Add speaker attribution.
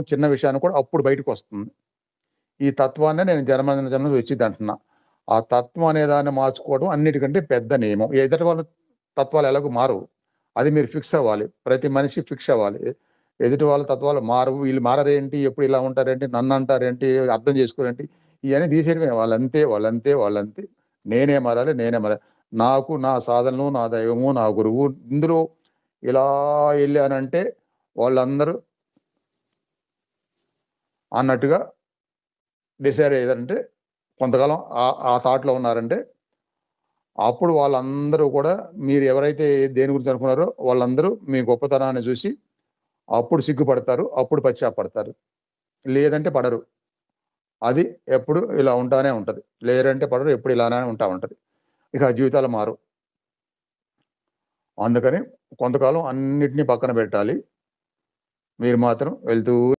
Speaker 1: చిన్న విషయాన్ని కూడా అప్పుడు బయటకొస్తుంది. ఈ తత్వాన్నే నేను జన్మ వచ్చిద్దంటున్నా. ఆ తత్వం అనే దాన్ని మార్చుకోవడం అన్నిటికంటే పెద్ద నియమం. ఎదుటి వాళ్ళ తత్వాలు ఎలాగో మారవు. అది మీరు ఫిక్స్ అవ్వాలి. ప్రతి మనిషి ఫిక్స్ అవ్వాలి. ఎదుటి వాళ్ళ తత్వాలు మారవు. వీళ్ళు మారరేంటి? ఎప్పుడు ఇలా ఉంటారేంటి? నన్నంటారేంటి? అర్థం చేసుకోరేంటి? ఇయన్నీ తీసేయడమే. వాళ్ళంతే, వాళ్ళంతే, వాళ్ళంతే. నేనే మారాలి, నేనే మారాలి. నాకు నా సాధనలు, నా దైవము, నా గురువు ఇందులో ఇలా ఎళ్ళానంటే వాళ్ళందరూ అన్నట్టుగా డిసైడ్ అయ్యేదంటే కొంతకాలం ఆ థాట్‌లో ఉన్నారంటే, అప్పుడు వాళ్ళందరూ కూడా మీరు ఎవరైతే దేని గురించి అనుకున్నారో వాళ్ళందరూ మీ గొప్పతనాన్ని చూసి అప్పుడు సిగ్గుపడతారు. అప్పుడు పశ్చాత్తాపపడతారు. లేదంటే పడరు. అది ఎప్పుడు ఇలా ఉంటానే ఉంటది. లేరంటే పడరు. ఎప్పుడు ఇలానే ఉంటా ఉంటది. ఇక జీవితాలు మారవు. అందుకని కొంతకాలం అన్నిటిని పక్కన పెట్టాలి. మీరు మాత్రం వెళ్తూ